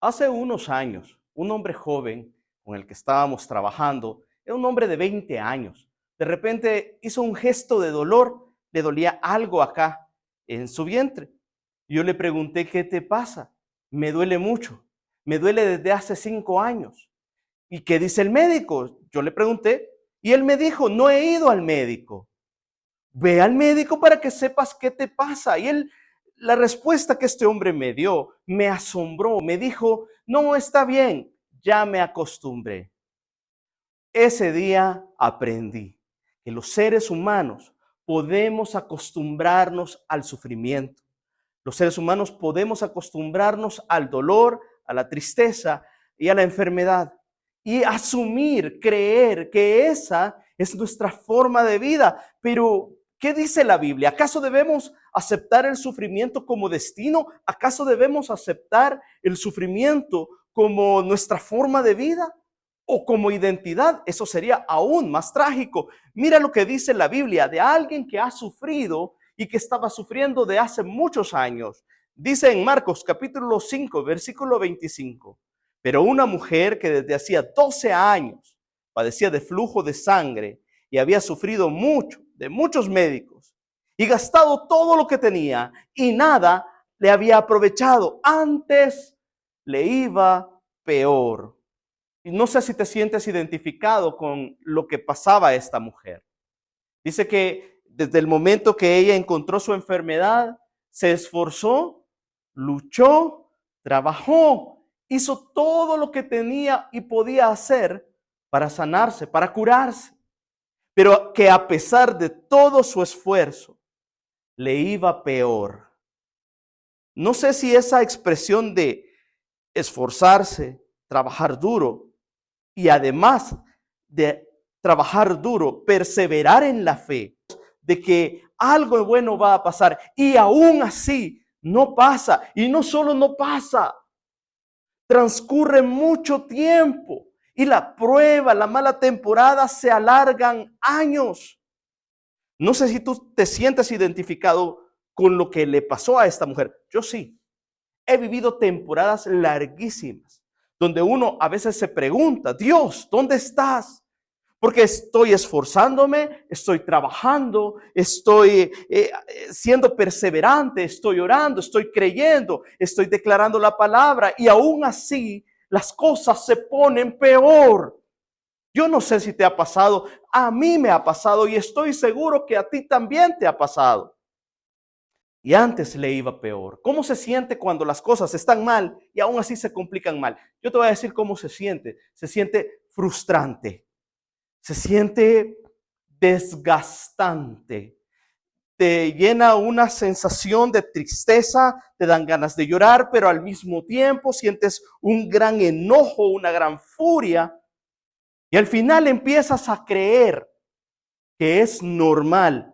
Hace unos años, un hombre joven con el que estábamos trabajando, era un hombre de 20 años. De repente hizo un gesto de dolor, le dolía algo acá en su vientre. Yo le pregunté, ¿qué te pasa? Me duele mucho, me duele desde hace 5 años. ¿Y qué dice el médico? Yo le pregunté y él me dijo, no he ido al médico. Ve al médico para que sepas qué te pasa. Y la respuesta que este hombre me dio me asombró. Me dijo, no, está bien, ya me acostumbré. Ese día aprendí que los seres humanos podemos acostumbrarnos al sufrimiento. Los seres humanos podemos acostumbrarnos al dolor, a la tristeza y a la enfermedad. Y asumir, creer que esa es nuestra forma de vida. Pero, ¿qué dice la Biblia? ¿Acaso debemos aceptar el sufrimiento como destino? ¿Acaso debemos aceptar el sufrimiento como nuestra forma de vida o como identidad? Eso sería aún más trágico. Mira lo que dice la Biblia de alguien que ha sufrido y que estaba sufriendo de hace muchos años. Dice en Marcos capítulo 5, versículo 25. Pero una mujer que desde hacía 12 años padecía de flujo de sangre y había sufrido mucho de muchos médicos y gastado todo lo que tenía y nada le había aprovechado. Antes le iba peor. Y no sé si te sientes identificado con lo que pasaba a esta mujer. Dice que desde el momento que ella encontró su enfermedad, se esforzó, luchó, trabajó, hizo todo lo que tenía y podía hacer para sanarse, para curarse. Pero que a pesar de todo su esfuerzo, le iba peor. No sé si esa expresión de esforzarse, trabajar duro y además de trabajar duro, perseverar en la fe, de que algo bueno va a pasar y aún así no pasa. Y no solo no pasa, transcurre mucho tiempo y la prueba, la mala temporada se alargan años. No sé si tú te sientes identificado con lo que le pasó a esta mujer. Yo sí. He vivido temporadas larguísimas donde uno a veces se pregunta, Dios, ¿dónde estás? Porque estoy esforzándome, estoy trabajando, estoy siendo perseverante, estoy orando, estoy creyendo, estoy declarando la palabra y aún así las cosas se ponen peor. Yo no sé si te ha pasado, a mí me ha pasado y estoy seguro que a ti también te ha pasado. Y antes le iba peor. ¿Cómo se siente cuando las cosas están mal y aún así se complican mal? Yo te voy a decir cómo se siente. Se siente frustrante. Se siente desgastante. Te llena una sensación de tristeza, te dan ganas de llorar, pero al mismo tiempo sientes un gran enojo, una gran furia. Y al final empiezas a creer que es normal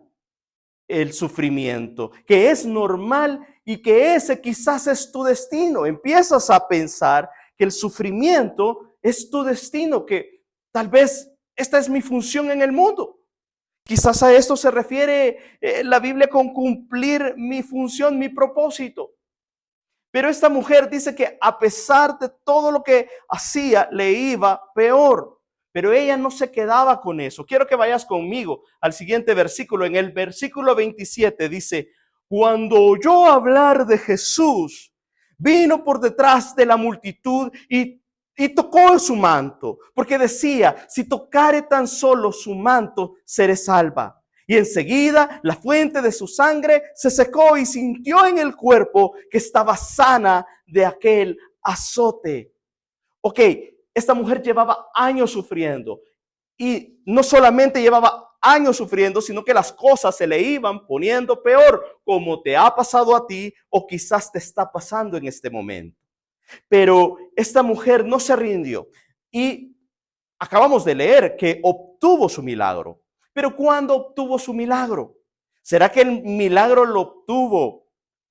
el sufrimiento, que es normal y que ese quizás es tu destino. Empiezas a pensar que el sufrimiento es tu destino, que tal vez esta es mi función en el mundo. Quizás a esto se refiere la Biblia con cumplir mi función, mi propósito. Pero esta mujer dice que a pesar de todo lo que hacía, le iba peor. Pero ella no se quedaba con eso. Quiero que vayas conmigo al siguiente versículo. En el versículo 27 dice, cuando oyó hablar de Jesús, vino por detrás de la multitud y tocó su manto, porque decía, si tocare tan solo su manto, seré salva. Y enseguida la fuente de su sangre se secó y sintió en el cuerpo que estaba sana de aquel azote. Ok, esta mujer llevaba años sufriendo y no solamente llevaba años sufriendo, sino que las cosas se le iban poniendo peor, como te ha pasado a ti o quizás te está pasando en este momento. Pero esta mujer no se rindió y acabamos de leer que obtuvo su milagro. Pero ¿cuándo obtuvo su milagro? ¿Será que el milagro lo obtuvo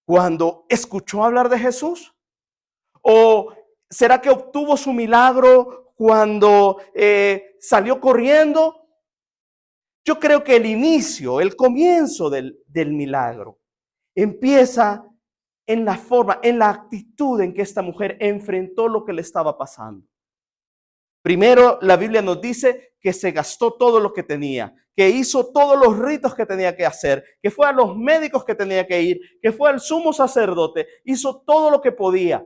cuando escuchó hablar de Jesús? ¿O será que obtuvo su milagro cuando salió corriendo? Yo creo que el inicio, el comienzo del milagro empieza en la forma, en la actitud en que esta mujer enfrentó lo que le estaba pasando. Primero, la Biblia nos dice que se gastó todo lo que tenía, que hizo todos los ritos que tenía que hacer, que fue a los médicos que tenía que ir, que fue al sumo sacerdote, hizo todo lo que podía.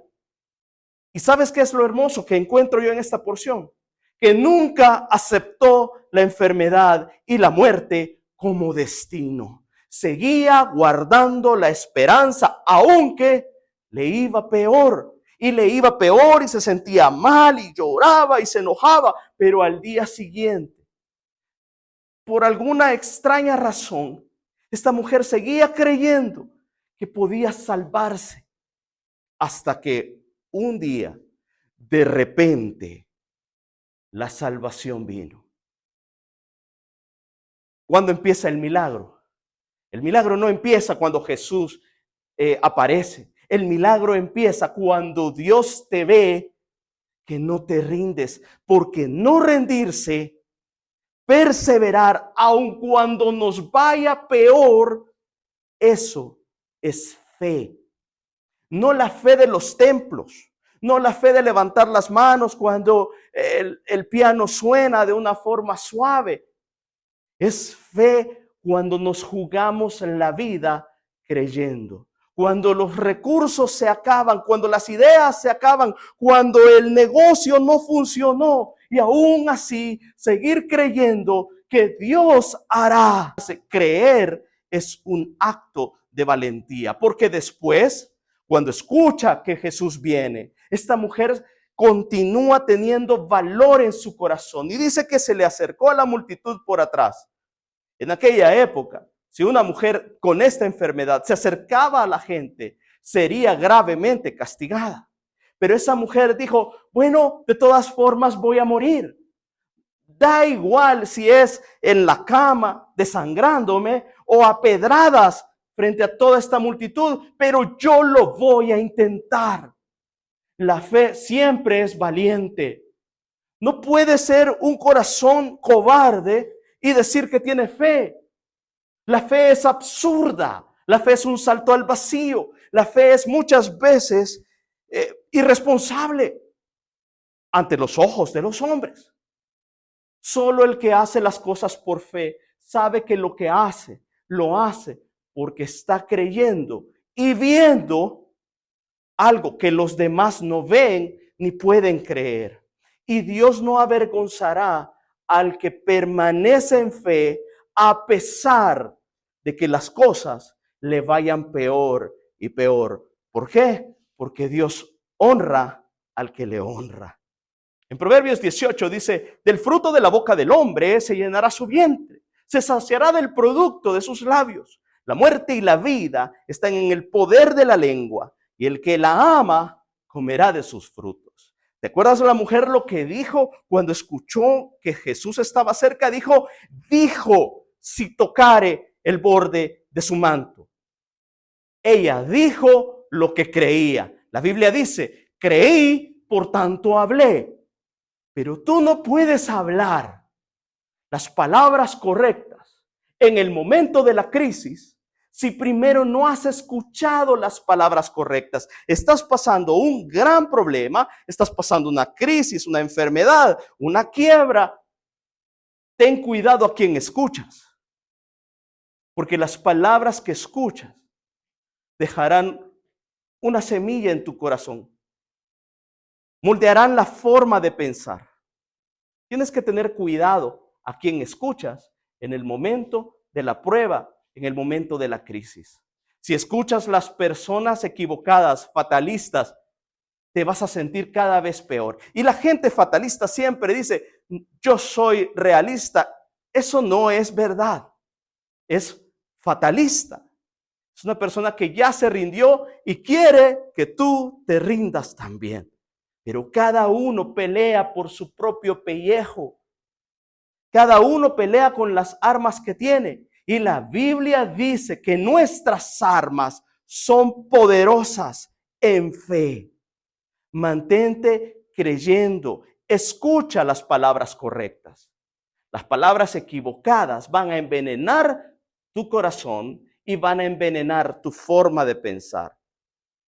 ¿Y sabes qué es lo hermoso que encuentro yo en esta porción? Que nunca aceptó la enfermedad y la muerte como destino. Seguía guardando la esperanza, aunque le iba peor. Y le iba peor y se sentía mal y lloraba y se enojaba. Pero al día siguiente, por alguna extraña razón, esta mujer seguía creyendo que podía salvarse. Hasta que un día, de repente, la salvación vino. ¿Cuándo empieza el milagro? El milagro no empieza cuando Jesús aparece. El milagro empieza cuando Dios te ve que no te rindes, porque no rendirse, perseverar, aun cuando nos vaya peor, eso es fe. No la fe de los templos, no la fe de levantar las manos cuando el piano suena de una forma suave. Es fe cuando nos jugamos la vida creyendo. Cuando los recursos se acaban, cuando las ideas se acaban, cuando el negocio no funcionó y aún así seguir creyendo que Dios hará. Creer es un acto de valentía, porque después, cuando escucha que Jesús viene, esta mujer continúa teniendo valor en su corazón y dice que se le acercó a la multitud por atrás. En aquella época, si una mujer con esta enfermedad se acercaba a la gente, sería gravemente castigada. Pero esa mujer dijo, bueno, de todas formas voy a morir. Da igual si es en la cama desangrándome o a pedradas frente a toda esta multitud, pero yo lo voy a intentar. La fe siempre es valiente. No puede ser un corazón cobarde y decir que tiene fe. La fe es absurda. La fe es un salto al vacío. La fe es muchas veces irresponsable ante los ojos de los hombres. Solo el que hace las cosas por fe sabe que lo que hace, lo hace porque está creyendo y viendo algo que los demás no ven ni pueden creer. Y Dios no avergonzará al que permanece en fe a pesar de que las cosas le vayan peor y peor. ¿Por qué? Porque Dios honra al que le honra. En Proverbios 18 dice, del fruto de la boca del hombre se llenará su vientre, se saciará del producto de sus labios. La muerte y la vida están en el poder de la lengua, y el que la ama comerá de sus frutos. ¿Te acuerdas de la mujer lo que dijo cuando escuchó que Jesús estaba cerca? Dijo, si tocare el borde de su manto. Ella dijo lo que creía. La Biblia dice, creí, por tanto hablé. Pero tú no puedes hablar las palabras correctas en el momento de la crisis si primero no has escuchado las palabras correctas. Estás pasando un gran problema, estás pasando una crisis, una enfermedad, una quiebra. Ten cuidado a quien escuchas, porque las palabras que escuchas dejarán una semilla en tu corazón, moldearán la forma de pensar. Tienes que tener cuidado a quien escuchas en el momento de la prueba, en el momento de la crisis. Si escuchas las personas equivocadas, fatalistas, te vas a sentir cada vez peor. Y la gente fatalista siempre dice, yo soy realista. Eso no es verdad. Es fatalista. Es una persona que ya se rindió y quiere que tú te rindas también. Pero cada uno pelea por su propio pellejo. Cada uno pelea con las armas que tiene. Y la Biblia dice que nuestras armas son poderosas en fe. Mantente creyendo. Escucha las palabras correctas. Las palabras equivocadas van a envenenar tu corazón y van a envenenar tu forma de pensar.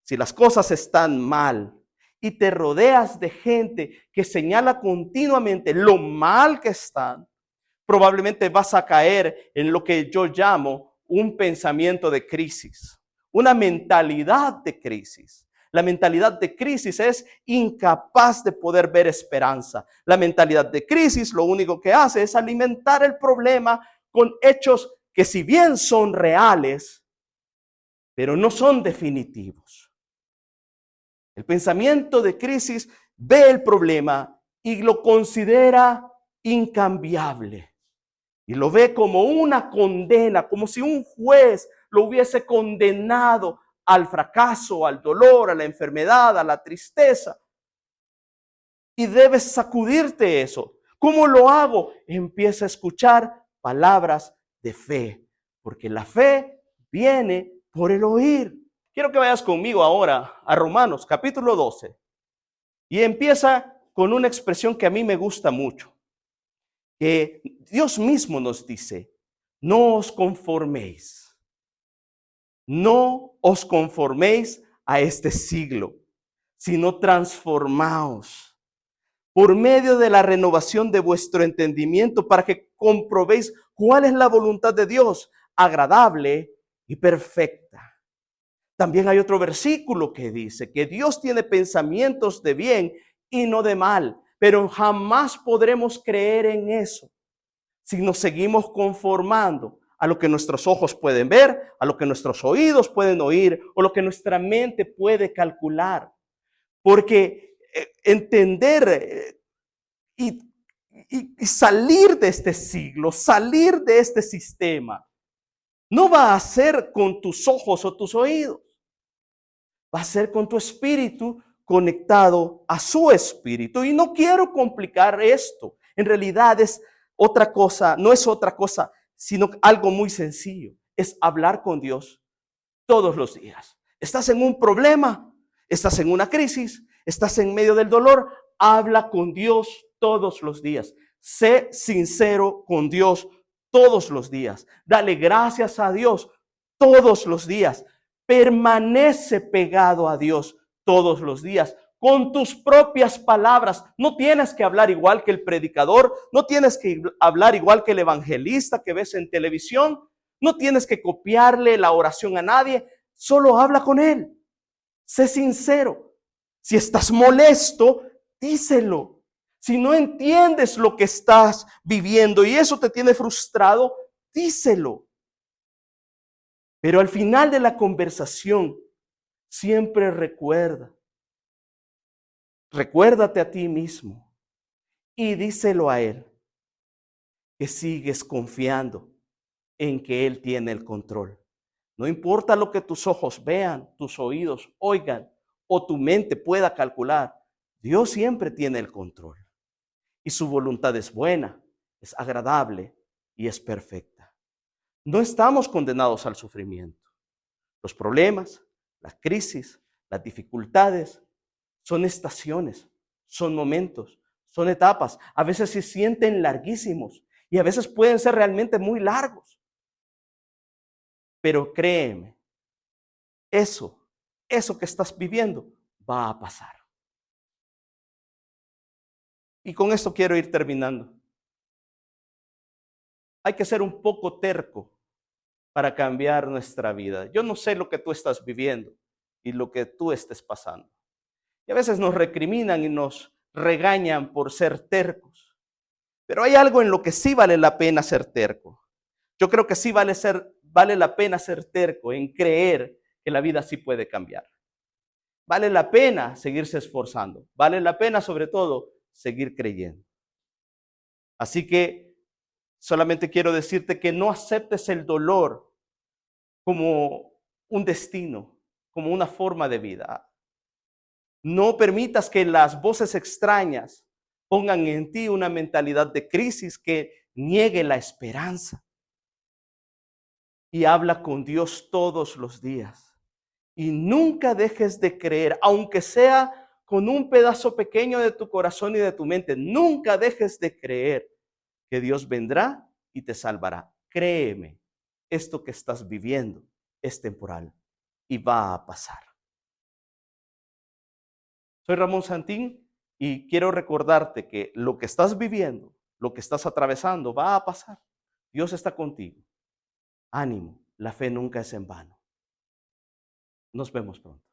si las cosas están mal y te rodeas de gente que señala continuamente lo mal que están, probablemente vas a caer en lo que yo llamo un pensamiento de crisis, una mentalidad de crisis. La mentalidad de crisis es incapaz de poder ver esperanza. La mentalidad de crisis lo único que hace es alimentar el problema con hechos que si bien son reales, pero no son definitivos. El pensamiento de crisis ve el problema y lo considera incambiable. Y lo ve como una condena, como si un juez lo hubiese condenado al fracaso, al dolor, a la enfermedad, a la tristeza. Y debes sacudirte eso. ¿Cómo lo hago? Empieza a escuchar palabras de fe, porque la fe viene por el oír. Quiero que vayas conmigo ahora a Romanos capítulo 12 y empieza con una expresión que a mí me gusta mucho, que Dios mismo nos dice: no os conforméis, no os conforméis a este siglo, sino transformaos por medio de la renovación de vuestro entendimiento, para que comprobéis cuál es la voluntad de Dios, agradable y perfecta. También hay otro versículo que dice que Dios tiene pensamientos de bien y no de mal, pero jamás podremos creer en eso si nos seguimos conformando a lo que nuestros ojos pueden ver, a lo que nuestros oídos pueden oír o lo que nuestra mente puede calcular. Porque entender y salir de este siglo, salir de este sistema, no va a ser con tus ojos o tus oídos. Va a ser con tu espíritu conectado a su espíritu. Y no quiero complicar esto. En realidad es otra cosa, no es otra cosa, sino algo muy sencillo. Es hablar con Dios todos los días. Estás en un problema, estás en una crisis, estás en medio del dolor, habla con Dios todos los días. Sé sincero con Dios todos los días. Dale gracias a Dios todos los días. Permanece pegado a Dios todos los días con tus propias palabras. No tienes que hablar igual que el predicador, no tienes que hablar igual que el evangelista que ves en televisión, no tienes que copiarle la oración a nadie, solo habla con él. Sé sincero. Si estás molesto, díselo. Si no entiendes lo que estás viviendo y eso te tiene frustrado, díselo. Pero al final de la conversación, siempre recuérdate a ti mismo y díselo a él, que sigues confiando en que él tiene el control. No importa lo que tus ojos vean, tus oídos oigan o tu mente pueda calcular, Dios siempre tiene el control. Y su voluntad es buena, es agradable y es perfecta. No estamos condenados al sufrimiento. Los problemas, las crisis, las dificultades son estaciones, son momentos, son etapas. A veces se sienten larguísimos y a veces pueden ser realmente muy largos. Pero créeme, eso que estás viviendo va a pasar. Y con esto quiero ir terminando. Hay que ser un poco terco para cambiar nuestra vida. Yo no sé lo que tú estás viviendo y lo que tú estés pasando. Y a veces nos recriminan y nos regañan por ser tercos. Pero hay algo en lo que sí vale la pena ser terco. Yo creo que sí vale la pena ser terco en creer que la vida sí puede cambiar. Vale la pena seguirse esforzando. Vale la pena, sobre todo, seguir creyendo. Así que solamente quiero decirte que no aceptes el dolor como un destino, como una forma de vida. No permitas que las voces extrañas pongan en ti una mentalidad de crisis que niegue la esperanza. Y habla con Dios todos los días. Y nunca dejes de creer, aunque sea con un pedazo pequeño de tu corazón y de tu mente. Nunca dejes de creer que Dios vendrá y te salvará. Créeme, esto que estás viviendo es temporal y va a pasar. Soy Ramón Santín y quiero recordarte que lo que estás viviendo, lo que estás atravesando, va a pasar. Dios está contigo. Ánimo, la fe nunca es en vano. Nos vemos pronto.